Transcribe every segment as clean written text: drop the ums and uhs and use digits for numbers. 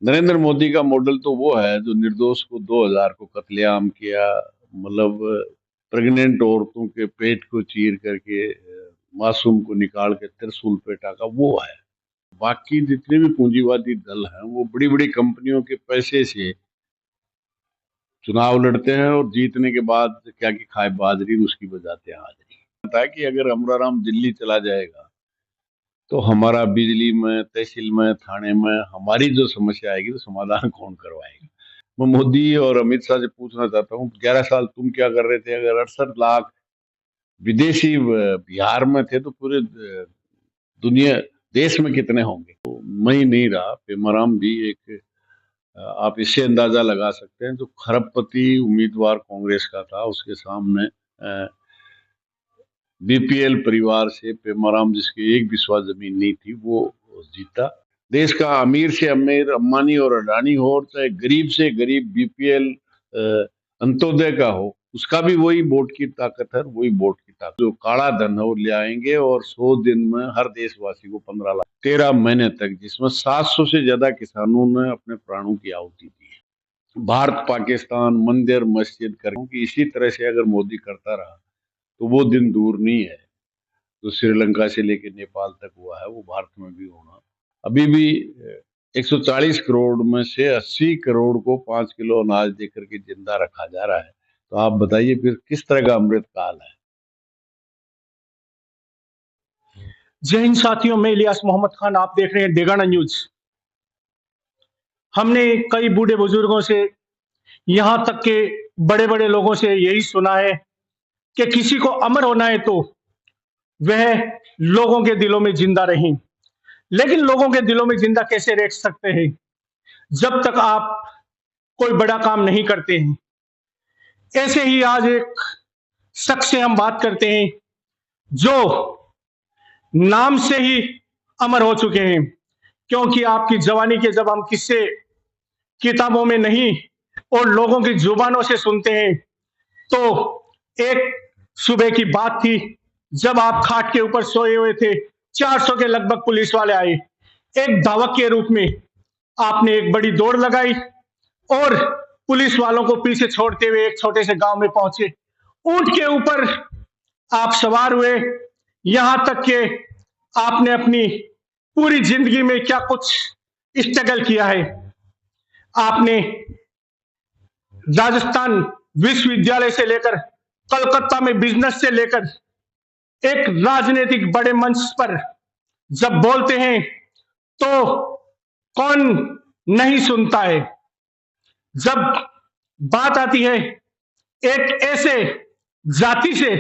नरेंद्र मोदी का मॉडल तो वो है जो निर्दोष को 2000 को कत्लेआम किया, मतलब प्रेग्नेंट औरतों के पेट को चीर करके मासूम को निकाल के त्रिशूल पे टाका, वो है। बाकी जितने भी पूंजीवादी दल हैं वो बड़ी बड़ी कंपनियों के पैसे से चुनाव लड़ते हैं और जीतने के बाद क्या की खाए बाजरी उसकी बजाते हैं हाजरी। पता है कि अगर अमराराम दिल्ली चला जाएगा तो हमारा बिजली में, तहसील में, थाने में हमारी जो समस्या आएगी तो समाधान कौन करवाएगा। मैं मोदी और अमित शाह से पूछना चाहता हूँ, 11 साल तुम क्या कर रहे थे? अगर 68 लाख विदेशी बिहार में थे तो पूरे दुनिया देश में कितने होंगे? तो मैं ही नहीं रहा, पेमाराम भी एक आप इससे अंदाजा लगा सकते हैं। जो खरबपति उम्मीदवार कांग्रेस का था उसके सामने बीपीएल परिवार से पेमाराम, जिसकी एक विश्वास जमीन नहीं थी, वो जीता। देश का अमीर से अमीर अंबानी और अडानी हो, और चाहे गरीब से गरीब बीपीएल अंत्योदय का हो, उसका भी वही वोट की ताकत है, वही वोट की ताकत। जो काला धन है वो ले आएंगे और 100 दिन में हर देशवासी को 15 लाख, 13 महीने तक, जिसमें 700 से ज्यादा किसानों ने अपने प्राणों की आहुति दी है। भारत पाकिस्तान मंदिर मस्जिद करें कि इसी तरह से अगर मोदी करता रहा तो वो दिन दूर नहीं है जो श्रीलंका से लेकर नेपाल तक हुआ है, वो भारत में भी होना। अभी भी 140 करोड़ में से 80 करोड़ को 5 किलो अनाज देकर के जिंदा रखा जा रहा है। तो आप बताइए फिर किस तरह का अमृत काल है। जय हिंद साथियों, मैं इलियास मोहम्मद खान, आप देख रहे हैं डेगाना न्यूज। हमने कई बूढ़े बुजुर्गों से, यहां तक के बड़े बड़े लोगों से यही सुना है कि किसी को अमर होना है तो वह लोगों के दिलों में जिंदा रहें। लेकिन लोगों के दिलों में जिंदा कैसे रह सकते हैं जब तक आप कोई बड़ा काम नहीं करते हैं। ऐसे ही आज एक शख्स से हम बात करते हैं जो नाम से ही अमर हो चुके हैं, क्योंकि आपकी जवानी के जब हम किस्से किताबों में नहीं और लोगों की जुबानों से सुनते हैं तो एक सुबह की बात थी जब आप खाट के ऊपर सोए हुए थे। 400 के लगभग पुलिस वाले आए। एक धावक के रूप में आपने एक बड़ी दौड़ लगाई और पुलिस वालों को पीछे छोड़ते हुए एक छोटे से गांव में पहुंचे। ऊंट के ऊपर आप सवार हुए। यहां तक कि आपने अपनी पूरी जिंदगी में क्या कुछ स्ट्रगल किया है। आपने राजस्थान विश्वविद्यालय से लेकर कलकत्ता में बिजनेस से लेकर एक राजनीतिक बड़े मंच पर जब बोलते हैं तो कौन नहीं सुनता है। जब बात आती है एक ऐसे जाति से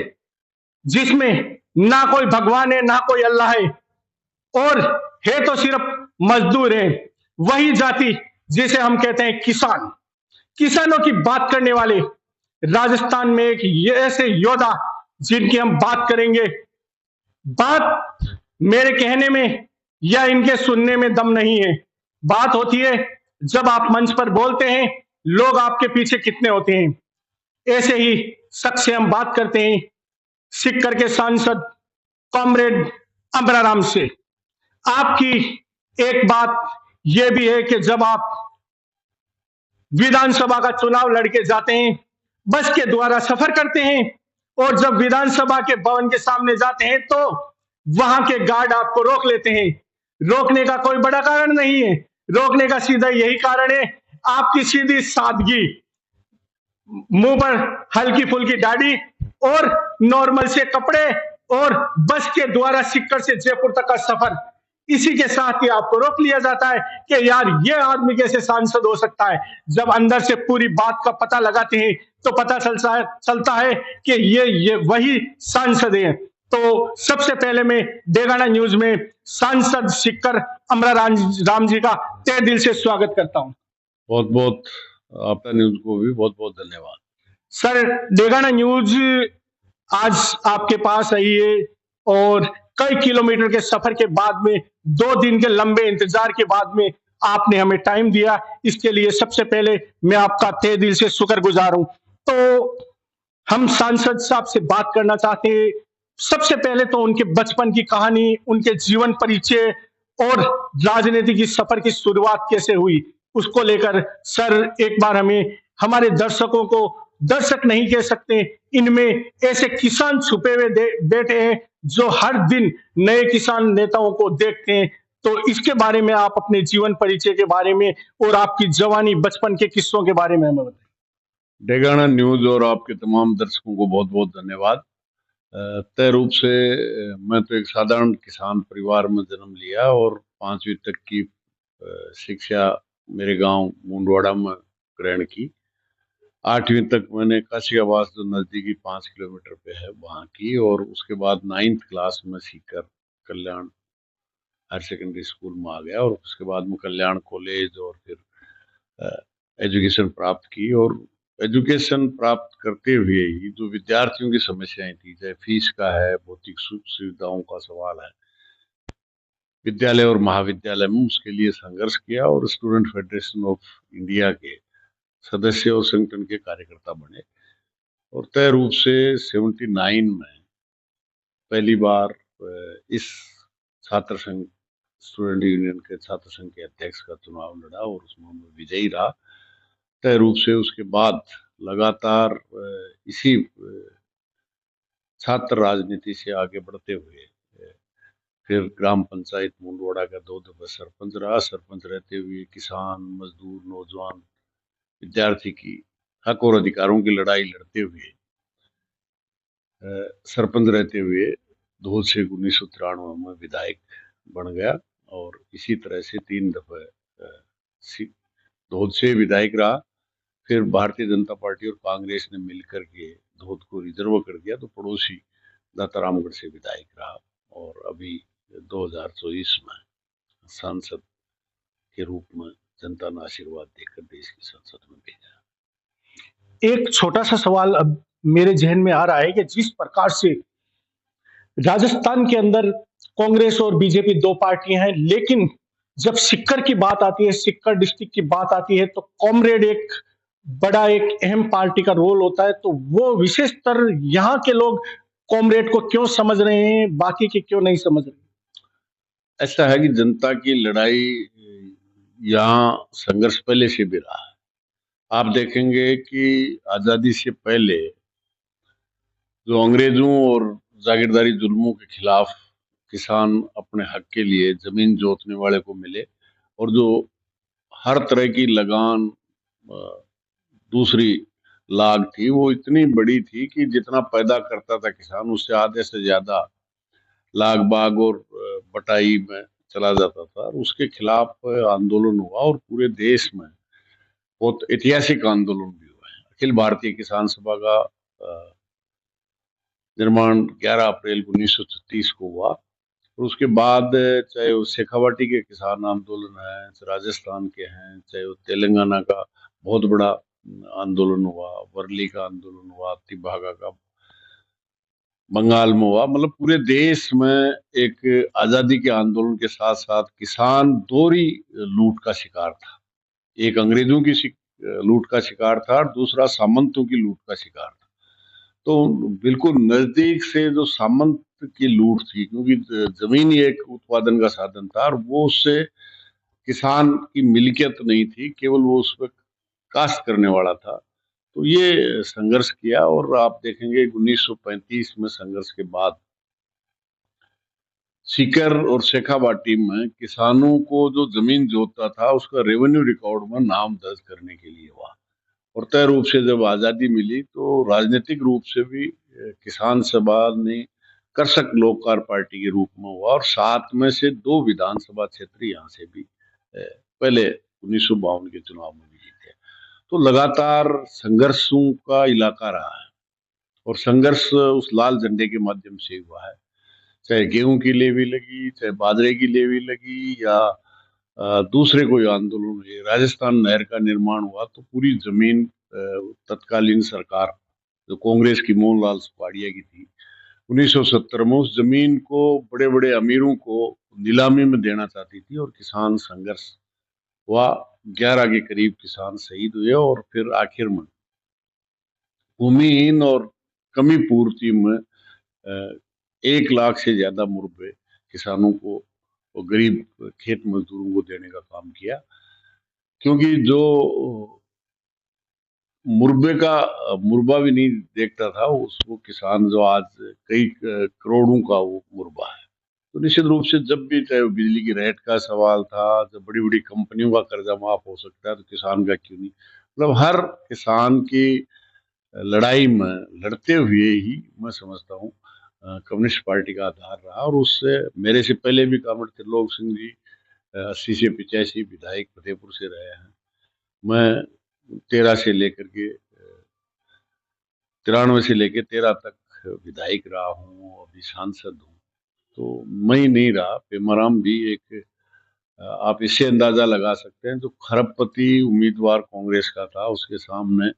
जिसमें ना कोई भगवान है ना कोई अल्लाह है और है तो सिर्फ मजदूर है, वही जाति जिसे हम कहते हैं किसान। किसानों की बात करने वाले राजस्थान में एक ऐसे योद्धा जिनकी हम बात करेंगे। बात मेरे कहने में या इनके सुनने में दम नहीं है। बात होती है जब आप मंच पर बोलते हैं, लोग आपके पीछे कितने होते हैं। ऐसे ही शख्स से हम बात करते हैं, सिक्कर के सांसद कॉमरेड अमराराम से। आपकी एक बात यह भी है कि जब आप विधानसभा का चुनाव लड़के जाते हैं, बस के द्वारा सफर करते हैं और जब विधानसभा के भवन के सामने जाते हैं तो वहां के गार्ड आपको रोक लेते हैं। रोकने का कोई बड़ा कारण नहीं है, रोकने का सीधा यही कारण है आपकी सीधी सादगी, मुंह पर हल्की फुल्की दाढ़ी और नॉर्मल से कपड़े और बस के द्वारा सिक्कर से जयपुर तक का सफर। इसी के साथ ही आपको रोक लिया जाता है कि यार ये आदमी कैसे सांसद हो सकता है। जब अंदर से पूरी बात का पता लगाते हैं तो पता चलता है कि ये वही सांसद हैं। तो सबसे पहले मैं डेगाना न्यूज में सांसद सिक्कर अमराराम जी का तहे दिल से स्वागत करता हूं। बहुत बहुत आपका न्यूज को भी बहुत बहुत धन्यवाद। सर, डेगाना न्यूज आज आपके पास आई है और कई किलोमीटर के सफर के बाद में 2 दिन के लंबे इंतजार के बाद में आपने हमें टाइम दिया, इसके लिए सबसे पहले मैं आपका तहे दिल से शुक्रगुजार हूं। तो हम सांसद साहब से बात करना चाहते हैं। सबसे पहले तो उनके बचपन की कहानी, उनके जीवन परिचय और राजनीति की सफर की शुरुआत कैसे हुई, उसको लेकर सर एक बार हमें हमारे दर्शकों को, दर्शक नहीं कह सकते, इनमें ऐसे किसान छुपे हुए बैठे हैं जो हर दिन नए किसान नेताओं को देखते हैं। तो इसके बारे में आप अपने जीवन परिचय के बारे में और आपकी जवानी बचपन के किस्सों के बारे में हमें बताइए। डेगाना न्यूज और आपके तमाम दर्शकों को बहुत बहुत धन्यवाद। तय रूप से मैं तो एक साधारण किसान परिवार में जन्म लिया और 5वीं तक की शिक्षा मेरे गांव मुंडवाड़ा में ग्रहण की। 8वीं तक मैंने काशियावास जो नजदीकी 5 किलोमीटर पे है वहाँ की, और उसके बाद 9th क्लास में सीकर कल्याण हायर सेकेंडरी स्कूल में आ गया, और उसके बाद में कल्याण कॉलेज और फिर एजुकेशन प्राप्त की। और एजुकेशन प्राप्त करते हुए ही जो विद्यार्थियों की समस्याएं थी, चाहे फीस का है, भौतिक सुख सुविधाओं का सवाल है, विद्यालय और महाविद्यालय में उसके लिए संघर्ष किया और स्टूडेंट फेडरेशन ऑफ इंडिया के सदस्य और संगठन के कार्यकर्ता बने। और तय रूप से 79 में पहली बार इस छात्र संघ, स्टूडेंट यूनियन के छात्र संघ के अध्यक्ष का चुनाव लड़ा और उसमें मैं विजयी रहा। तय रूप से उसके बाद लगातार इसी छात्र राजनीति से आगे बढ़ते हुए फिर ग्राम पंचायत मुंडवाड़ा का 2 दफा सरपंच रहा। सरपंच रहते हुए किसान, मजदूर, नौजवान, विद्यार्थी की हक और अधिकारों की लड़ाई लड़ते हुए सरपंच रहते हुए धौल से 1993 में विधायक बन गया, और इसी तरह से 3 दफा धौल से विधायक रहा। फिर भारतीय जनता पार्टी और कांग्रेस ने मिलकर के धौल को रिजर्व कर दिया, तो पड़ोसी दातारामगढ़ से विधायक रहा, और अभी 2024 में सांसद के रूप में जनता ने आशीर्वाद देकर देश की संसद में भेजा। एक छोटा सा सवाल अब मेरे जहन में आ रहा है कि जिस प्रकार से राजस्थान के अंदर कांग्रेस और बीजेपी दो पार्टियां हैं, लेकिन जब सिक्कर की बात आती है, सिक्कर डिस्ट्रिक्ट की बात आती है, तो कॉमरेड एक बड़ा एक अहम पार्टी का रोल होता है। तो वो विशेषतर यहाँ के लोग कॉमरेड को क्यों समझ रहे हैं, बाकी के क्यों नहीं समझ रहे? ऐसा है कि जनता की लड़ाई यहाँ संघर्ष पहले से भी रहा है। आप देखेंगे कि आजादी से पहले जो अंग्रेजों और जागीरदारी जुल्मों के खिलाफ किसान अपने हक के लिए जमीन जोतने वाले को मिले, और जो हर तरह की लगान दूसरी लाग थी वो इतनी बड़ी थी कि जितना पैदा करता था किसान उससे आधे से ज्यादा लाग बाग और बटाई में चला जाता था। और उसके खिलाफ आंदोलन हुआ और पूरे देश में बहुत ऐतिहासिक आंदोलन भी हुआ है। अखिल भारतीय किसान सभा का निर्माण 11 अप्रैल 1936 को हुआ, और उसके बाद चाहे वो शेखावाटी के किसान आंदोलन है, राजस्थान के हैं, चाहे वो तेलंगाना का बहुत बड़ा आंदोलन हुआ, वर्ली का आंदोलन हुआ, तिभागा का बंगाल में हुआ, मतलब पूरे देश में एक आजादी के आंदोलन के साथ साथ किसान दोहरी लूट का शिकार था। एक अंग्रेजों की लूट का शिकार था और दूसरा सामंतों की लूट का शिकार था। तो बिल्कुल नजदीक से जो सामंत की लूट थी, क्योंकि जमीन ही एक उत्पादन का साधन था और वो उससे किसान की मिल्कियत नहीं थी, केवल वो उस पर काश्त करने वाला था। तो ये संघर्ष किया, और आप देखेंगे 1935 में संघर्ष के बाद सीकर और शेखावाटी में किसानों को जो जमीन जोतता था उसका रेवेन्यू रिकॉर्ड में नाम दर्ज करने के लिए हुआ। और तय रूप से जब आजादी मिली तो राजनीतिक रूप से भी किसान सभा ने कृषक लोककार पार्टी के रूप में हुआ, और 7 में से 2 विधानसभा क्षेत्र यहाँ से भी पहले 1952 के चुनाव में भी जीते। तो लगातार संघर्षों का इलाका रहा है, और संघर्ष उस लाल झंडे के माध्यम से हुआ है। चाहे गेहूं की लेवी लगी, चाहे बाजरे की लेवी लगी, या दूसरे कोई आंदोलन हुए, राजस्थान नहर का निर्माण हुआ, तो पूरी जमीन तत्कालीन सरकार जो कांग्रेस की मोहनलाल सुखाड़िया की थी, 1970 में उस जमीन को बड़े बड़े अमीरों को नीलामी में देना चाहती थी, और किसान संघर्ष हुआ। 11 के करीब किसान शहीद हुए, और फिर आखिर में भूमिहीन और कमी पूर्ति में 1 लाख से ज्यादा मुर्गे किसानों को और गरीब खेत मजदूरों को देने का काम किया। क्योंकि जो मुरबा भी नहीं देखता था उसको किसान, जो आज कई करोड़ों का वो मुरबा है। तो निश्चित रूप से जब भी, चाहे वो बिजली की रेट का सवाल था, जब बड़ी बड़ी कंपनियों का कर्जा माफ हो सकता है तो किसान का क्यों नहीं। मतलब हर किसान की लड़ाई में लड़ते हुए ही मैं समझता हूँ कम्युनिस्ट पार्टी का आधार रहा। और उससे मेरे से पहले भी कॉमरेड त्रिलोक सिंह जी 80 से 85 विधायक फतेहपुर से रहे हैं। मैं 93 से लेकर 13 तक विधायक रहा हूँ, अभी सांसद हूँ। तो मैं ही नहीं रहा, पेमाराम भी एक आप इससे अंदाजा लगा सकते हैं, जो खरबपति उम्मीदवार कांग्रेस का था उसके सामने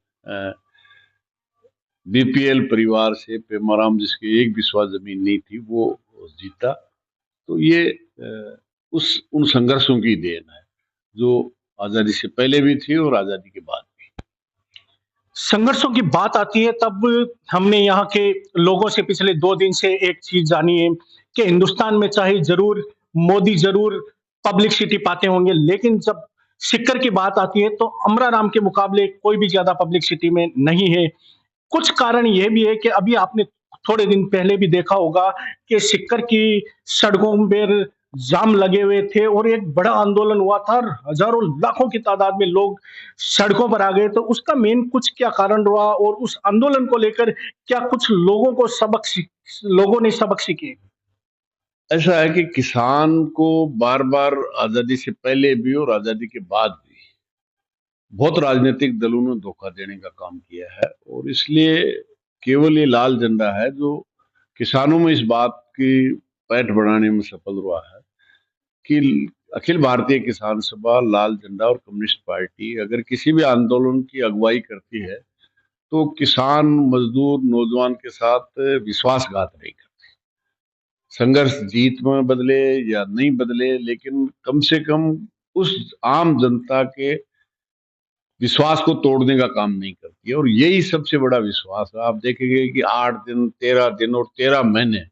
बीपीएल परिवार से पेमाराम, जिसकी एक बिस्वा जमीन नहीं थी, वो जीता। तो ये उन संघर्षों की देन है जो आजादी से पहले भी थी और आजादी के बाद भी। संघर्षों की बात आती है तब हमने यहाँ के लोगों से पिछले 2 दिन से एक चीज जानी है कि हिंदुस्तान में चाहे जरूर मोदी जरूर पब्लिसिटी पाते होंगे, लेकिन जब सिक्कर की बात आती है तो अमरा राम के मुकाबले कोई भी ज्यादा पब्लिसिटी में नहीं है। कुछ कारण यह भी है कि अभी आपने थोड़े दिन पहले भी देखा होगा कि सिक्कर की सड़कों पर जाम लगे हुए थे और एक बड़ा आंदोलन हुआ था और हजारों लाखों की तादाद में लोग सड़कों पर आ गए। तो उसका मेन कुछ क्या कारण रहा और उस आंदोलन को लेकर क्या कुछ लोगों ने सबक सीखे? ऐसा है कि किसान को बार बार आजादी से पहले भी और आजादी के बाद भी बहुत राजनीतिक दलों ने धोखा देने का काम किया है। और इसलिए केवल ये लाल झंडा है जो किसानों में इस बात की पैठ बढ़ाने में सफल हुआ है कि अखिल भारतीय किसान सभा, लाल झंडा और कम्युनिस्ट पार्टी अगर किसी भी आंदोलन की अगुवाई करती है तो किसान, मजदूर, नौजवान के साथ विश्वासघात नहीं करती। संघर्ष जीत में बदले या नहीं बदले, लेकिन कम से कम उस आम जनता के विश्वास को तोड़ने का काम नहीं करती है। और यही सबसे बड़ा विश्वास है। आप देखेंगे कि 8 दिन, 13 दिन और 13 महीने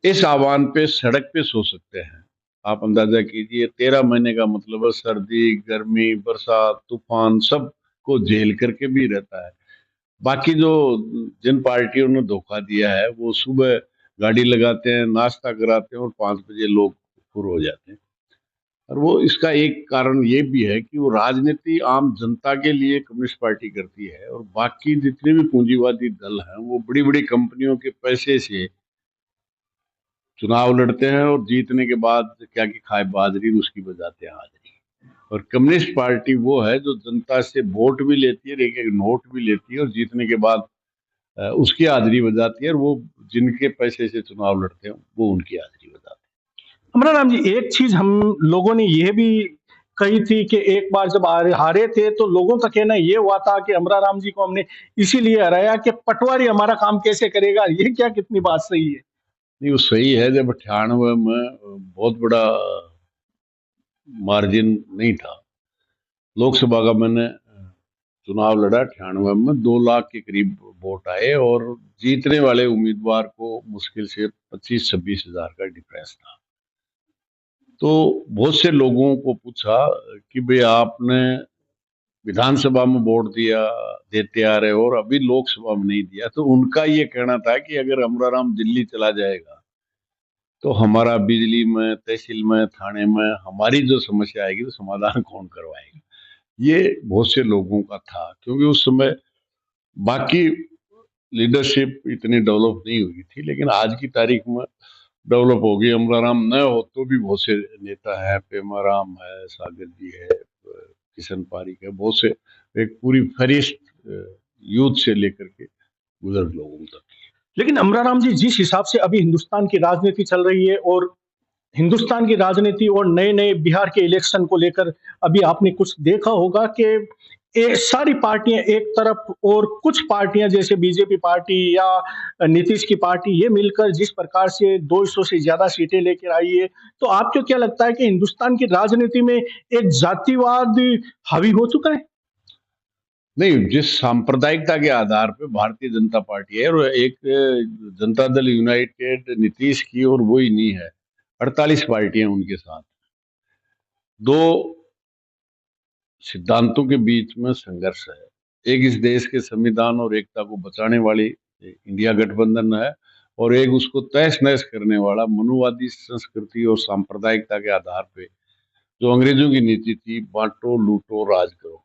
इस आह्वान पे सड़क पे सो सकते हैं। आप अंदाजा कीजिए, 13 महीने का मतलब है सर्दी, गर्मी, बरसात, तूफान सब को झेल करके भी रहता है। बाकी जो जिन पार्टियों ने धोखा दिया है वो सुबह गाड़ी लगाते हैं, नाश्ता कराते हैं और 5 बजे लोग फुर हो जाते हैं। और वो इसका एक कारण ये भी है कि वो राजनीति आम जनता के लिए कम्युनिस्ट पार्टी करती है, और बाकी जितने भी पूंजीवादी दल हैं वो बड़ी बड़ी कंपनियों के पैसे से चुनाव लड़ते हैं और जीतने के बाद क्या की खाए बाजरी, उसकी बजाते हैं हाजरी। और कम्युनिस्ट पार्टी वो है जो जनता से वोट भी लेती है, एक एक नोट भी लेती है और जीतने के बाद उसकी हाजिरी बजाती है। और वो जिनके पैसे से चुनाव लड़ते हैं वो उनकी हाजिरी बजाते अमरा राम जी, एक चीज हम लोगों ने यह भी कही थी कि एक बार जब हारे थे तो लोगों का कहना ये हुआ था कि अमरा राम जी को हमने इसीलिए हराया कि पटवारी हमारा काम कैसे करेगा। ये क्या कितनी बात सही है? हैं। नहीं, वो सही है। जब 98 में बहुत बड़ा मार्जिन नहीं था, लोकसभा का मैंने चुनाव लड़ा 98 में, 2 लाख के करीब वोट आए और जीतने वाले उम्मीदवार को मुश्किल से 25-26 हजार का डिफरेंस था। तो बहुत से लोगों को पूछा कि भाई आपने विधानसभा में वोट दिया, देते आ रहे हो और अभी लोकसभा में नहीं दिया। तो उनका ये कहना था कि अगर अमराराम दिल्ली चला जाएगा तो हमारा बिजली में, तहसील में, थाने में हमारी जो समस्या आएगी तो समाधान कौन करवाएगा। ये बहुत से लोगों का था, क्योंकि उस समय बाकी लीडरशिप इतनी डेवलप नहीं हुई थी। लेकिन आज की तारीख में डेवलप हो गई। अमराराम न हो तो भी बहुत से नेता है, पेमाराम है, सागर जी है, किशन पारिक है, बहुत से, एक पूरी फरिश्त यूथ से लेकर के बुजुर्ग लोगों तक। लेकिन अमरा राम जी, जिस हिसाब से अभी हिंदुस्तान की राजनीति चल रही है और हिंदुस्तान की राजनीति और नए नए बिहार के इलेक्शन को लेकर अभी आपने कुछ देखा होगा कि सारी पार्टियां एक तरफ और कुछ पार्टियां जैसे बीजेपी पार्टी या नीतीश की पार्टी ये मिलकर जिस प्रकार से 200 से ज्यादा सीटें लेकर आई है, तो आपको क्या लगता है कि हिंदुस्तान की राजनीति में एक जातिवाद हावी हो चुका है? नहीं, जिस सांप्रदायिकता के आधार पे भारतीय जनता पार्टी है, और एक जनता दल यूनाइटेड नीतीश की, और वो ही नहीं है, 48 पार्टियां उनके साथ। दो सिद्धांतों के बीच में संघर्ष है। एक इस देश के संविधान और एकता को बचाने वाली इंडिया गठबंधन है, और एक उसको तहस नहस करने वाला मनुवादी संस्कृति और सांप्रदायिकता के आधार पे जो अंग्रेजों की नीति थी, बांटो लूटो राज करो।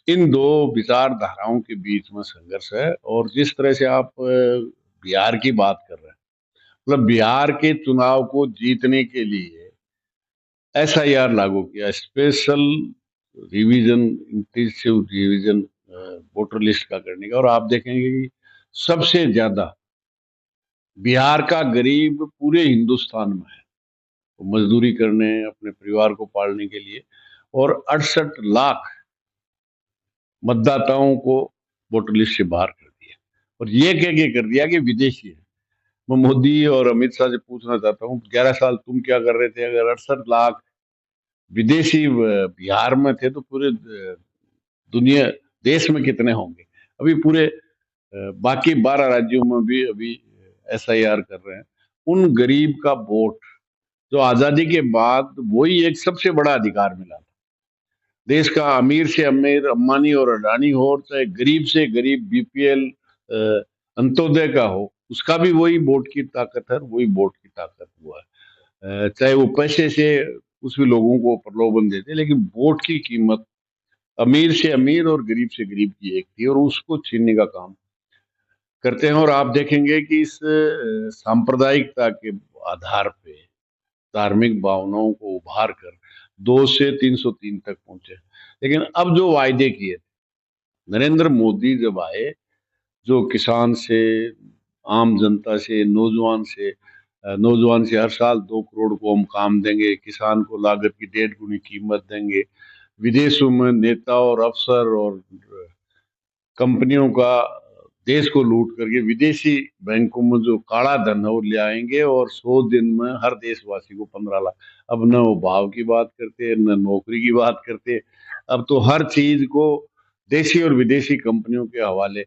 इन दो विचारधाराओं के बीच में संघर्ष है। और जिस तरह से आप बिहार की बात कर रहे हैं, मतलब बिहार के चुनाव को जीतने के लिए एसआईआर लागू किया, special revision, intensive revision voter list का करने का। और आप देखेंगे कि सबसे ज्यादा बिहार का गरीब पूरे हिंदुस्तान में है, वो मजदूरी करने, अपने परिवार को पालने के लिए, और 68 लाख मतदाताओं को वोटर लिस्ट से बाहर कर दिया। और ये कह के कर दिया कि विदेशी है। मैं मोदी और अमित शाह से पूछना चाहता हूँ, 11 साल तुम क्या कर रहे थे? अगर 68 लाख विदेशी बिहार में थे तो पूरे दुनिया, देश में कितने होंगे? अभी पूरे बाकी 12 राज्यों में भी अभी एसआईआर कर रहे हैं। उन गरीब का वोट जो आजादी के बाद वही एक सबसे बड़ा अधिकार मिला था। देश का अमीर से अमीर, अंबानी और अडानी हो, चाहे गरीब से गरीब बीपीएल अंत्योदय का हो, उसका भी वही वोट की ताकत है, वही वोट की ताकत हुआ है। चाहे वो पैसे से कुछ भी लोगों को प्रलोभन देते, लेकिन वोट की कीमत अमीर से अमीर और गरीब से गरीब की एक थी, और उसको छीनने का काम करते हैं। और आप देखेंगे कि इस सांप्रदायिकता के आधार पे धार्मिक भावनाओं को उभार कर 2 से 303 तक पहुंचे। लेकिन अब जो वायदे किए थे नरेंद्र मोदी जब आए, जो किसान से, आम जनता से, नौजवान से हर साल 2 करोड़ को हम काम देंगे, किसान को लागत की 1.5 गुनी कीमत देंगे, विदेशों में नेता और अफसर और कंपनियों का देश को लूट करके विदेशी बैंकों में जो काला धन है वो ले आएंगे, और 100 दिन में हर देशवासी को 15 लाख। अब न वो भाव की बात करते, न नौकरी की बात करते, अब तो हर चीज को देशी और विदेशी कंपनियों के हवाले,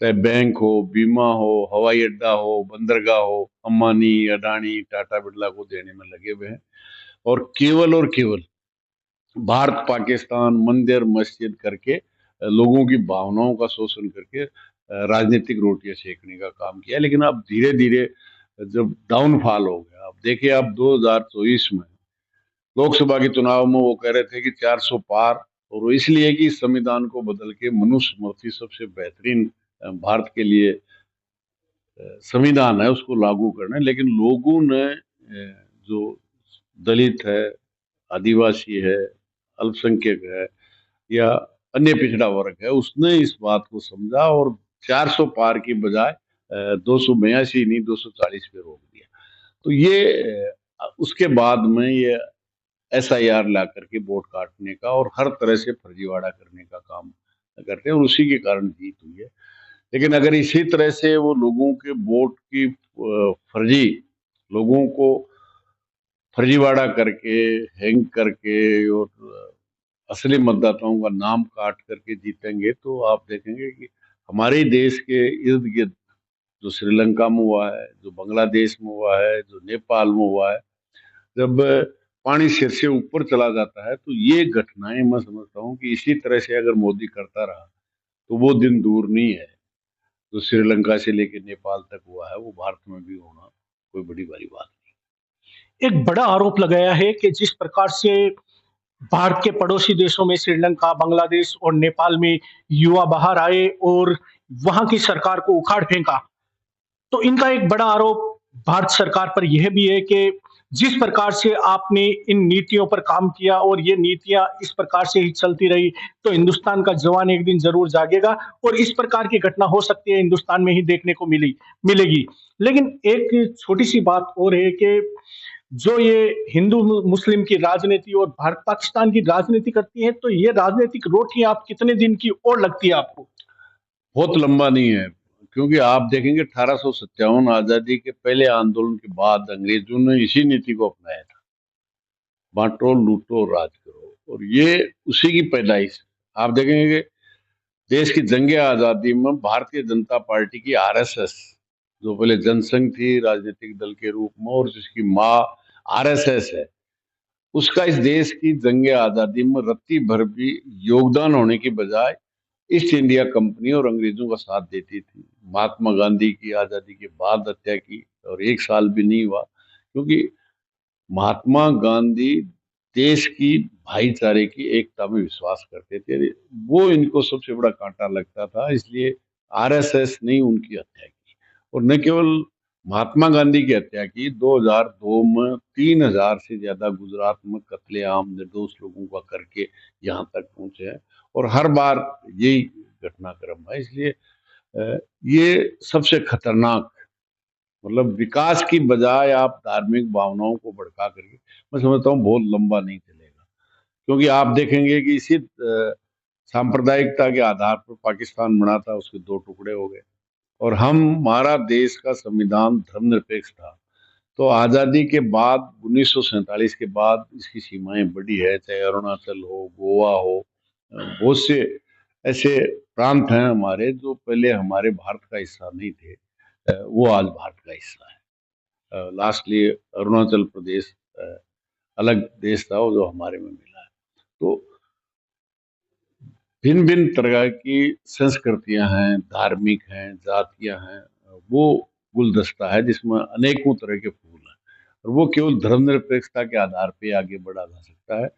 चाहे बैंक हो, बीमा हो, हवाई अड्डा हो, बंदरगाह हो, अंबानी, अडानी, टाटा, बिरला को देने में लगे हुए हैं। और केवल भारत पाकिस्तान, मंदिर मस्जिद करके लोगों की भावनाओं का शोषण करके राजनीतिक रोटियां सेकने का काम किया। लेकिन अब धीरे धीरे जब डाउनफॉल हो गया, अब देखिए, अब 2024 में लोकसभा के चुनाव में वो कह रहे थे कि 400 पार, और वो इसलिए कि संविधान को बदल के मनुस्मृति सबसे बेहतरीन भारत के लिए संविधान है, उसको लागू करना है। लेकिन लोगों ने जो दलित है, आदिवासी है, अल्पसंख्यक है, या अन्य पिछड़ा वर्ग है, उसने इस बात को समझा और 400 पार की बजाय 282 नहीं 240 पे रोक दिया। तो ये उसके बाद में ये एसआईआर ला करके वोट काटने का और हर तरह से फर्जीवाड़ा करने का काम करते हैं, और उसी के कारण जीत हुई है। लेकिन अगर इसी तरह से वो लोगों के वोट की फर्जी, लोगों को फर्जीवाड़ा करके, हैंग करके, और असली मतदाताओं का नाम काट करके जीतेंगे, तो आप देखेंगे कि हमारे देश के इर्द गिर्द जो श्रीलंका में हुआ है, जो बांग्लादेश में हुआ है, जो नेपाल में हुआ है, जब पानी सिर से ऊपर चला जाता है, तो ये घटनाएं मैं समझता हूँ कि इसी तरह से अगर मोदी करता रहा तो वो दिन दूर नहीं है। जो श्रीलंका से लेकर नेपाल तक हुआ है, वो भारत में भी होना कोई बड़ी बड़ी बात एक बड़ा आरोप लगाया है कि जिस प्रकार से भारत के पड़ोसी देशों में श्रीलंका, बांग्लादेश और नेपाल में युवा बाहर आए और वहां की सरकार को उखाड़ फेंका, तो इनका एक बड़ा आरोप भारत सरकार पर यह भी है कि जिस प्रकार से आपने इन नीतियों पर काम किया और ये नीतियां इस प्रकार से ही चलती रही, तो हिंदुस्तान का जवान एक दिन जरूर जागेगा और इस प्रकार की घटना हो सकती है हिंदुस्तान में ही देखने को मिलेगी। लेकिन एक छोटी सी बात और है कि जो ये हिंदू मुस्लिम की राजनीति और भारत पाकिस्तान की राजनीति करती है, तो ये राजनीतिक रोटी आप कितने दिन की और लगती है आपको? बहुत लंबा नहीं है, क्योंकि आप देखेंगे 1857 आजादी के पहले आंदोलन के बाद अंग्रेजों ने इसी नीति को अपनाया था, बांटो लूटो राज करो, और ये उसी की पैदाइश। आप देखेंगे कि देश की जंगे आजादी में भारतीय जनता पार्टी की आरएसएस, जो पहले जनसंघ थी राजनीतिक दल के रूप में, और जिसकी माँ आरएसएस है, उसका इस देश की जंग आजादी में रत्ती भर भी योगदान होने की बजाय ईस्ट इंडिया कंपनी और अंग्रेजों का साथ देती थी। महात्मा गांधी की आजादी के बाद हत्या की और 1 साल भी नहीं हुआ, क्योंकि महात्मा गांधी देश की भाईचारे की एकता में विश्वास करते थे। वो इनको सबसे बड़ा कांटा लगता था, इसलिए आरएसएस ने उनकी हत्या की। और न केवल महात्मा गांधी की हत्या की, 2002 में 3000 से ज्यादा गुजरात में कत्लेआम निर्दोष लोगों का करके यहाँ तक पहुंचे हैं। और हर बार यही घटनाक्रम है। इसलिए ये सबसे खतरनाक, मतलब विकास की बजाय आप धार्मिक भावनाओं को भड़का करके, मैं समझता हूँ बहुत लंबा नहीं चलेगा। क्योंकि आप देखेंगे कि इसी सांप्रदायिकता के आधार पर पाकिस्तान बना था, उसके दो टुकड़े हो गए। और हमारा देश का संविधान धर्मनिरपेक्ष था। तो आजादी के बाद 1947 के बाद इसकी सीमाएं बढ़ी है, चाहे अरुणाचल हो, गोवा हो, बहुत से ऐसे प्रांत हैं हमारे जो पहले हमारे भारत का हिस्सा नहीं थे, वो आज भारत का हिस्सा है। लास्टली अरुणाचल प्रदेश अलग देश था, वो जो हमारे में मिला है। तो भिन्न भिन्न तरह की संस्कृतियां हैं, धार्मिक हैं, जातियां हैं, वो गुलदस्ता है जिसमें अनेकों तरह के फूल हैं। और वो केवल धर्मनिरपेक्षता के आधार पे आगे बढ़ा जा सकता है।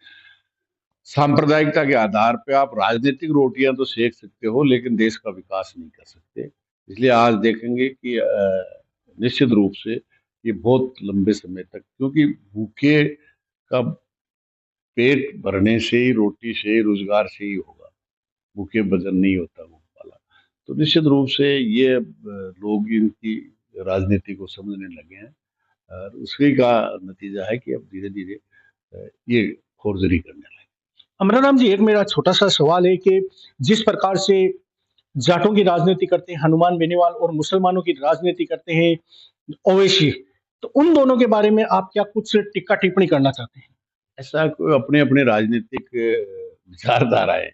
सांप्रदायिकता के आधार पे आप राजनीतिक रोटियां तो सेक सकते हो, लेकिन देश का विकास नहीं कर सकते। इसलिए आज देखेंगे कि निश्चित रूप से ये बहुत लंबे समय तक, क्योंकि भूखे का पेट भरने से ही, रोटी से ही, रोजगार से ही होगा, भूखे वजन नहीं होता वो वाला। तो निश्चित रूप से ये अब लोग इनकी राजनीति को समझने लगे हैं, और उसी का नतीजा है कि अब धीरे धीरे ये फोर्जरी करने लगे। अमराराम जी, एक मेरा छोटा सा सवाल है कि जिस प्रकार से जाटों की राजनीति करते हैं हनुमान बेनीवाल और मुसलमानों की राजनीति करते हैं ओवैसी, तो उन दोनों के बारे में आप क्या कुछ टिक्का टिप्पणी करना चाहते हैं? ऐसा कोई अपने अपने राजनीतिक विचारधाराएं,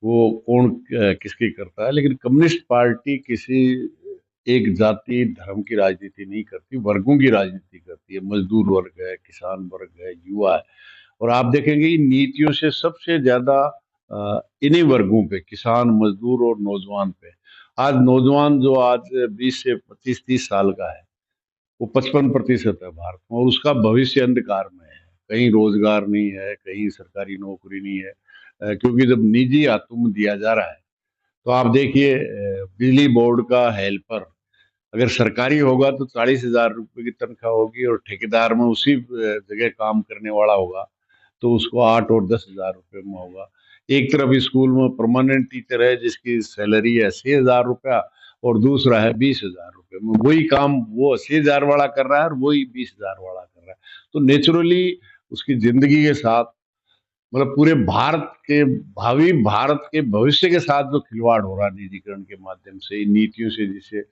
वो कौन किसकी करता है, लेकिन कम्युनिस्ट पार्टी किसी एक जाति धर्म की राजनीति नहीं करती, वर्गों की राजनीति करती है। मजदूर वर्ग है, किसान वर्ग है, युवा है। और आप देखेंगे इन नीतियों से सबसे ज्यादा इन्हीं वर्गों पे, किसान, मजदूर और नौजवान पे। आज नौजवान जो आज 20 से 25-30 साल का है, वो 55% है भारत में, और उसका भविष्य अंधकार में है। कहीं रोजगार नहीं है, कहीं सरकारी नौकरी नहीं है, क्योंकि जब निजी हाथों में दिया जा रहा है। तो आप देखिए, बिजली बोर्ड का हेल्पर अगर सरकारी होगा तो 40,000 रुपए की तनख्वाह होगी, और ठेकेदार में उसी जगह काम करने वाला होगा तो उसको 8 और 10,000 रुपए में होगा। एक तरफ स्कूल में परमानेंट टीचर है जिसकी सैलरी है 80,000 रुपया, और दूसरा है 20,000 रुपये में। वही काम वो 80,000 वाला कर रहा है और वही 20,000 वाला कर रहा है। तो नेचुरली उसकी जिंदगी के साथ, मतलब पूरे भारत के भावी, भारत के भविष्य के साथ जो खिलवाड़ हो रहा है निजीकरण के माध्यम से, इन नीतियों से, जिससे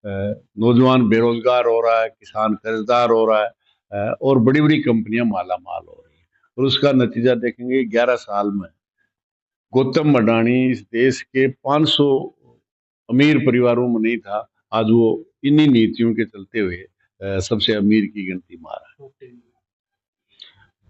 नौजवान बेरोजगार हो रहा है, किसान कर्जदार हो रहा है, और बड़ी बड़ी कंपनियां माला माल हो रही है। और उसका नतीजा देखेंगे 11 साल में गौतम अडानी इस देश के 500 अमीर परिवारों में नहीं था, आज वो इन्हीं नीतियों के चलते हुए सबसे अमीर की गिनती में आ रहा है।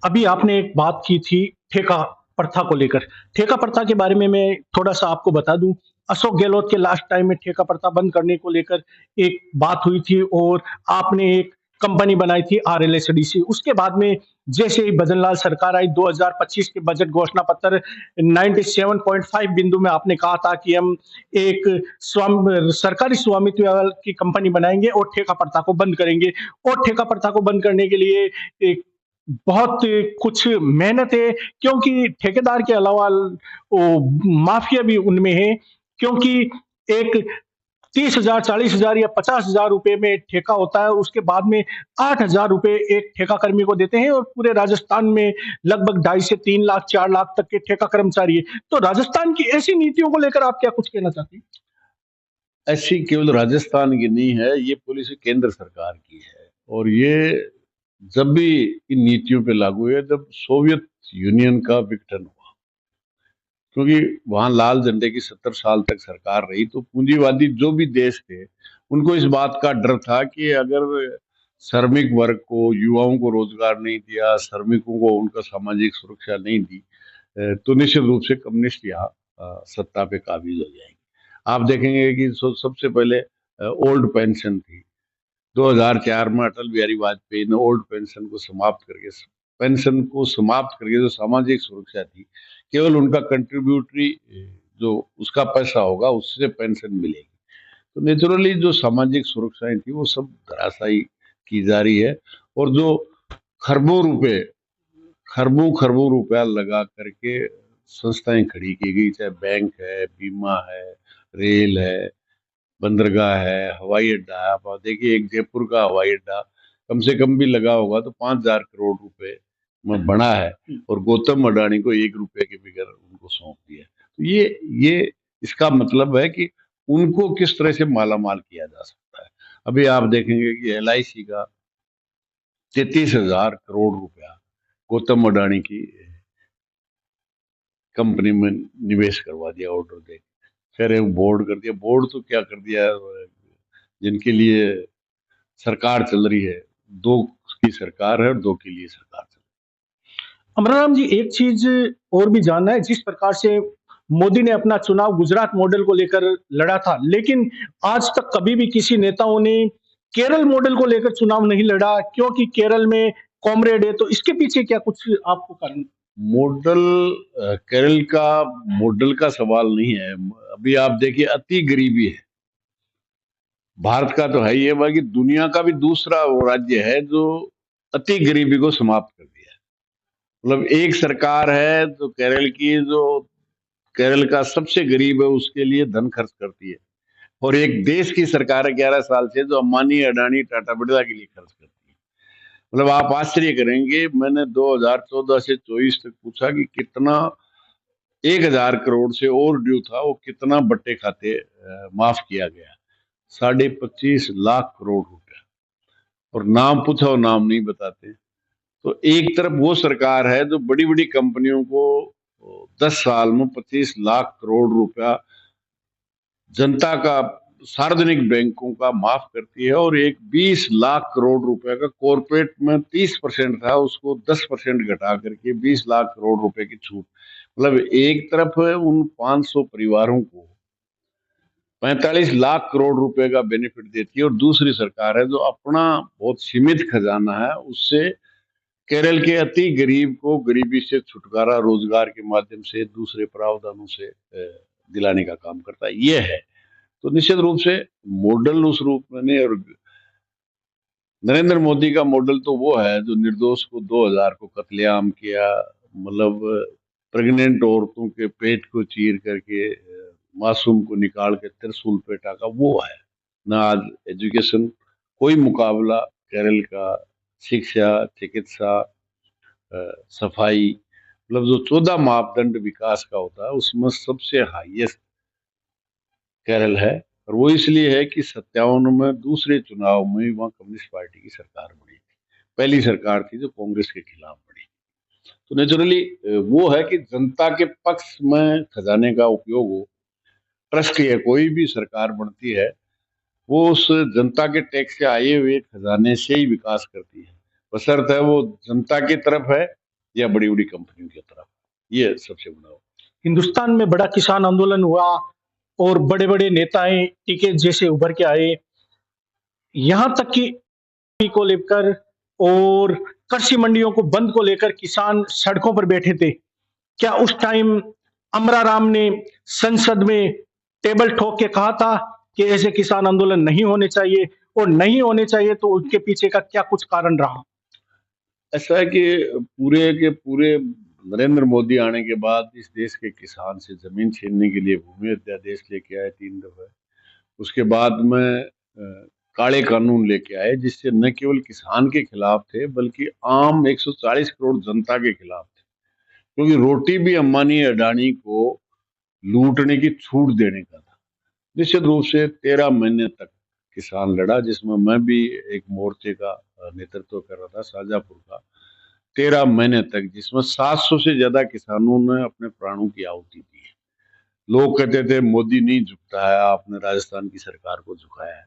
अभी आपने एक बात की थी ठेका प्रथा को लेकर। ठेका प्रथा के बारे में मैं थोड़ा सा आपको बता दूं। अशोक गहलोत के लास्ट टाइम में ठेका प्रथा बंद करने को लेकर एक बात हुई थी, और आपने एक कंपनी बनाई थी आरएलएसडीसी। उसके बाद में जैसे ही भजनलाल सरकार आई, 2025 के बजट घोषणा पत्र 97.5 बिंदु में आपने कहा था कि हम एक सरकारी स्वामित्व की कंपनी बनाएंगे और ठेका प्रथा को बंद करेंगे। और ठेका प्रथा को बंद करने के लिए एक बहुत कुछ मेहनत है, क्योंकि ठेकेदार के अलावा माफिया भी उनमें है। क्योंकि एक 30,000, 40,000 या 50,000 रुपए में ठेका होता है, उसके बाद में 8,000 रुपए एक ठेका कर्मी को देते हैं, और पूरे राजस्थान में लगभग 2.5 से 3 लाख, 4 लाख तक के ठेका कर्मचारी है। तो राजस्थान की ऐसी नीतियों को लेकर आप क्या कुछ कहना चाहते हैं? ऐसी केवल राजस्थान की नहीं है, ये पॉलिसी केंद्र सरकार की है। और ये जब भी इन नीतियों पे लागू हुए, जब सोवियत यूनियन का विघटन हुआ, क्योंकि वहां लाल झंडे की 70 साल तक सरकार रही, तो पूंजीवादी जो भी देश थे उनको इस बात का डर था कि अगर श्रमिक वर्ग को, युवाओं को रोजगार नहीं दिया, श्रमिकों को उनका सामाजिक सुरक्षा नहीं दी, तो निश्चित रूप से कम्युनिस्ट यहाँ सत्ता पे काबिज हो जाएंगे। आप देखेंगे कि सबसे पहले ओल्ड पेंशन थी। 2004 में अटल बिहारी वाजपेयी ने ओल्ड पेंशन को समाप्त करके जो सामाजिक सुरक्षा थी, केवल उनका कंट्रीब्यूटरी जो उसका पैसा होगा उससे पेंशन मिलेगी। तो नेचुरली जो सामाजिक सुरक्षाएं थी वो सब धराशायी की जा रही है। और जो खरबों खरबों रुपया लगा करके संस्थाएं खड़ी की गई, चाहे बैंक है, बीमा है, रेल है, बंदरगाह है, हवाई अड्डा है। आप देखिए एक जयपुर का हवाई अड्डा कम से कम भी लगा होगा तो 5,000 करोड़ रुपए में बना है, और गौतम अडानी को 1 रुपए के बगैर उनको सौंप दिया। तो ये इसका मतलब है कि उनको किस तरह से मालामाल किया जा सकता है। अभी आप देखेंगे कि LIC का 33,000 करोड़ रुपया गौतम अडानी की कंपनी में निवेश करवा दिया ऑर्डर दे। खैर बोर्ड कर दिया, बोर्ड तो क्या कर दिया, जिनके लिए सरकार चल रही है, 2 की सरकार है और 2 के लिए सरकार चल रही है। अमराराम जी, एक चीज और भी जानना है, जिस प्रकार से मोदी ने अपना चुनाव गुजरात मॉडल को लेकर लड़ा था, लेकिन आज तक कभी भी किसी नेताओं ने केरल मॉडल को लेकर चुनाव नहीं लड़ा, क्योंकि केरल में कॉमरेड है। तो इसके पीछे क्या कुछ आपको कारण? मॉडल केरल का मॉडल का सवाल नहीं है। अभी आप देखिए अति गरीबी है, भारत का तो है ही है, बाकी दुनिया का भी दूसरा वो राज्य है जो अति गरीबी को समाप्त कर दिया है। मतलब एक सरकार है तो केरल की, जो केरल का सबसे गरीब है उसके लिए धन खर्च करती है, और एक देश की सरकार है 11 साल से जो अंबानी, अडानी, टाटा, बिरला के लिए खर्च करती है। मतलब आप आश्चर्य करेंगे, मैंने 2014 से 24 तक पूछा कि कितना 1,000 करोड़ से और ड्यू था, वो कितना बट्टे खाते माफ किया गया। 25.5 लाख करोड़ रुपया। और नाम पूछा और नाम नहीं बताते। तो एक तरफ वो सरकार है जो बड़ी बड़ी कंपनियों को 10 साल में 25 लाख करोड़ रुपया जनता का, सार्वजनिक बैंकों का माफ करती है, और एक 20 लाख करोड़ रुपए का कॉर्पोरेट में 30% था उसको 10% घटा करके 20 लाख करोड़ रुपए की छूट। मतलब एक तरफ उन 500 परिवारों को 45 लाख करोड़ रुपए का बेनिफिट देती है, और दूसरी सरकार है जो अपना बहुत सीमित खजाना है उससे केरल के अति गरीब को गरीबी से छुटकारा रोजगार के माध्यम से, दूसरे प्रावधानों से दिलाने का काम करता है। ये है। तो निश्चित रूप से मॉडल उस रूप में नहीं। और नरेंद्र मोदी का मॉडल तो वो है जो निर्दोष को 2,000 को कत्लेआम किया, मतलब प्रेग्नेंट औरतों के पेट को चीर करके मासूम को निकाल के त्रिशूल पे टाका, वो है ना। आज एजुकेशन कोई मुकाबला केरल का, शिक्षा, चिकित्सा, सफाई, मतलब जो 14 मापदंड विकास का होता है उसमें सबसे हाईएस्ट केरल है। और वो इसलिए है कि 57 में दूसरे चुनाव में वहां कम्युनिस्ट पार्टी की सरकार बनी थी, पहली सरकार थी जो कांग्रेस के खिलाफ बनी। तो नेचुरली वो है कि जनता के पक्ष में खजाने का उपयोग हो। ट्रस्ट है, कोई भी सरकार बनती है वो उस जनता के टैक्स से आए हुए खजाने से ही विकास करती है, बशर्ते वो जनता की तरफ है या बड़ी बड़ी कंपनियों की तरफ। ये सबसे बड़ा। हिंदुस्तान में बड़ा किसान आंदोलन हुआ और बड़े बड़े नेताएं टीके जैसे उभर के आए, यहां तक कि को लेकर और कृषि मंडियों को बंद को लेकर किसान सड़कों पर बैठे थे। क्या उस टाइम अमराराम ने संसद में टेबल ठोक के कहा था कि ऐसे किसान आंदोलन नहीं होने चाहिए, और नहीं होने चाहिए तो उनके पीछे का क्या कुछ कारण रहा? ऐसा है कि पूरे के पूरे नरेंद्र मोदी आने के बाद इस देश के किसान से जमीन छीनने के लिए भूमि अध्यादेश लेके आए 3 दफे। उसके बाद में काले कानून लेके आए जिससे न केवल किसान के खिलाफ थे बल्कि आम 140 करोड़ जनता के खिलाफ थे, क्योंकि रोटी भी अंबानी अडानी को लूटने की छूट देने का था। निश्चित रूप से 13 महीने तक किसान लड़ा, जिसमें मैं भी एक मोर्चे का नेतृत्व कर रहा था, शाहजहांपुर का। 13 महीने तक, जिसमें 700 से ज्यादा किसानों ने अपने प्राणों की आहुति दी है। लोग कहते थे मोदी नहीं झुकता है, आपने राजस्थान की सरकार को झुकाया है।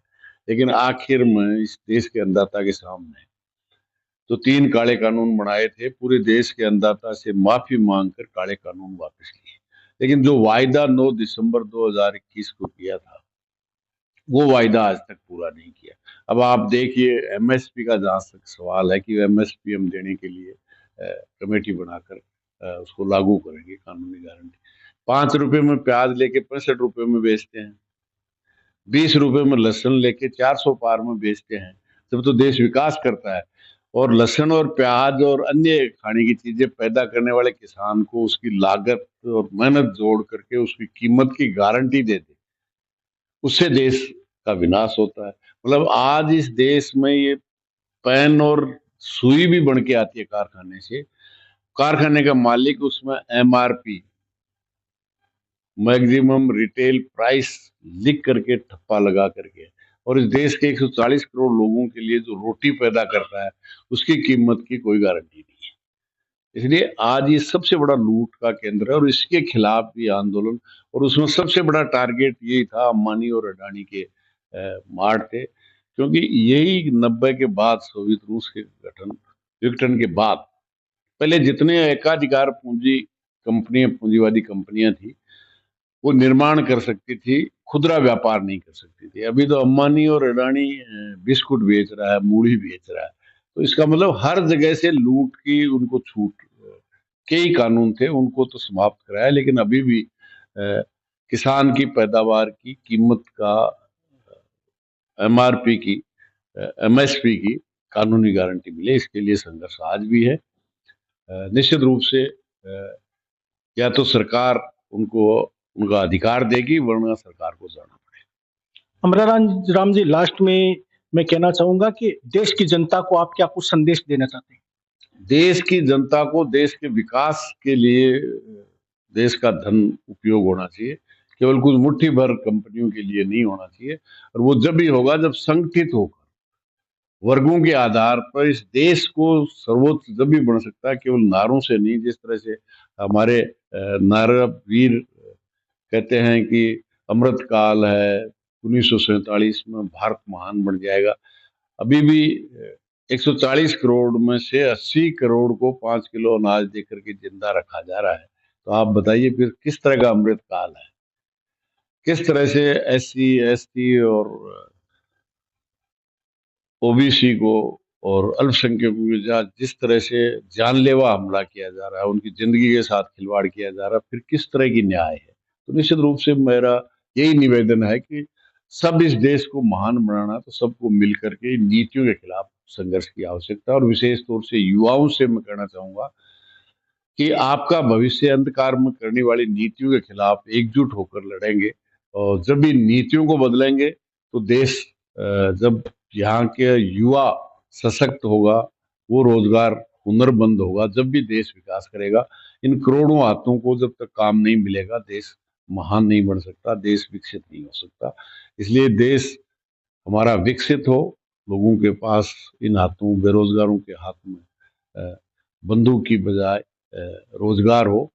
लेकिन आखिर में इस देश के अन्नदाता के सामने तो 3 काले कानून बनाए थे, पूरे देश के अन्नदाता से माफी मांगकर काले कानून वापस लिए। लेकिन जो वायदा 9 दिसंबर 2021 को किया था, वो वायदा आज तक पूरा नहीं किया। अब आप देखिए, एमएसपी का जहां तक सवाल है कि एमएसपी हम देने के लिए कमेटी बनाकर उसको लागू करेंगे, कानूनी गारंटी। 5 रुपए में प्याज लेके 65 रुपए में बेचते हैं, 20 रुपए में लहसुन लेके 400 पार में बेचते हैं। तब तो देश विकास करता है। और लहसुन और प्याज और अन्य खाने की चीजें पैदा करने वाले किसान को उसकी लागत और मेहनत जोड़ करके उसकी कीमत की गारंटी दे दे, उससे देश का विनाश होता है। मतलब आज इस देश में ये पेन और सुई भी बन के आती है कारखाने से। कारखाने का मालिक उसमें एमआरपी, मैक्सिमम रिटेल प्राइस, लिख करके ठप्पा लगा करके, और इस देश के 140 करोड़ लोगों के लिए जो रोटी पैदा करता है उसकी कीमत की कोई गारंटी नहीं है। इसलिए आज ये सबसे बड़ा लूट का केंद्र है और इसके खिलाफ भी आंदोलन, और उसमें सबसे बड़ा टारगेट यही था, अंबानी और अडानी के मार थे। क्योंकि यही 90 के बाद, सोवियत रूस के विघटन के बाद, पहले जितने एकाधिकार पूंजी कंपनियां, पूंजीवादी कंपनियां थी, वो निर्माण कर सकती थी, खुदरा व्यापार नहीं कर सकती थी। अभी तो अंबानी और अडानी बिस्कुट बेच रहा है, मूढ़ी बेच रहा है। तो इसका मतलब हर जगह से लूट की उनको छूट, कई कानून थे उनको तो समाप्त कराया, लेकिन अभी भी किसान की पैदावार की कीमत का, एमआरपी की, एमएसपी की कानूनी गारंटी मिले, इसके लिए संघर्ष आज भी है। निश्चित रूप से या तो सरकार उनको उनका अधिकार देगी, वरना सरकार को जाना पड़ेगा। अमरा राम जी, लास्ट में मैं कहना चाहूंगा कि देश की जनता को आप क्या कुछ संदेश देना चाहते हैं? देश की जनता को देश के विकास के लिए देश का धन उपयोग होना चाहिए, केवल कुछ मुट्ठी भर कंपनियों के लिए नहीं होना चाहिए। और वो जब भी होगा जब संगठित होकर वर्गों के आधार पर इस देश को सर्वोच्च जब भी बन सकता है, केवल नारों से नहीं। जिस तरह से हमारे नारा वीर कहते हैं कि अमृत काल है, 1947 में भारत महान बन जाएगा। अभी भी 140 करोड़ में से 80 करोड़ को 5 किलो अनाज देकर के जिंदा रखा जा रहा है। तो आप बताइए फिर किस तरह का अमृत काल है, किस तरह से एससी, एसटी और ओबीसी को और अल्पसंख्यकों के साथ जिस तरह से जानलेवा हमला किया जा रहा है, उनकी जिंदगी के साथ खिलवाड़ किया जा रहा है, फिर किस तरह की न्याय है? तो निश्चित रूप से मेरा यही निवेदन है कि सब इस देश को महान बनाना, तो सबको मिलकर के इन नीतियों के खिलाफ संघर्ष की आवश्यकता है। और विशेष तौर से युवाओं से मैं कहना चाहूंगा कि आपका भविष्य अंधकार में करने वाली नीतियों के खिलाफ एकजुट होकर लड़ेंगे। और जब भी नीतियों को बदलेंगे तो देश, जब यहाँ के युवा सशक्त होगा, वो रोजगार हुनरमंद होगा, जब भी देश विकास करेगा। इन करोड़ों हाथों को जब तक काम नहीं मिलेगा, देश महान नहीं बन सकता, देश विकसित नहीं हो सकता। इसलिए देश हमारा विकसित हो, लोगों के पास इन हाथों, बेरोजगारों के हाथ में बंदूक की बजाय रोजगार हो,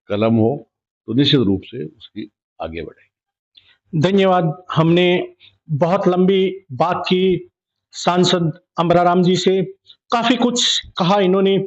कलम हो, तो निश्चित रूप से उसकी आगे बढ़े। धन्यवाद। हमने बहुत लंबी बात की सांसद अमरा राम जी से, काफी कुछ कहा इन्होंने।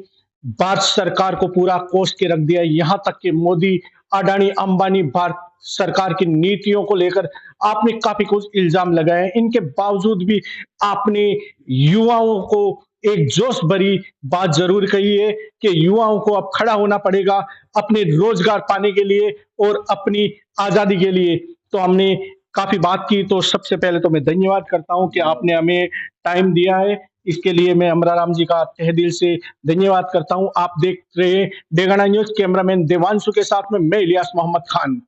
भारत सरकार को पूरा कोस के रख दिया, यहाँ तक कि मोदी, अडानी, अंबानी, भारत सरकार की नीतियों को लेकर आपने काफी कुछ इल्जाम लगाए। इनके बावजूद भी आपने युवाओं को एक जोश भरी बात जरूर कही है कि युवाओं को अब खड़ा होना पड़ेगा अपने रोजगार पाने के लिए और अपनी आजादी के लिए। तो हमने काफी बात की, तो सबसे पहले तो मैं धन्यवाद करता हूं कि आपने हमें टाइम दिया है। इसके लिए मैं अमरा राम जी का तहे दिल से धन्यवाद करता हूं। आप देख रहे हैं डेगाना न्यूज, कैमरामैन देवांशु के साथ में मैं इलियास मोहम्मद खान।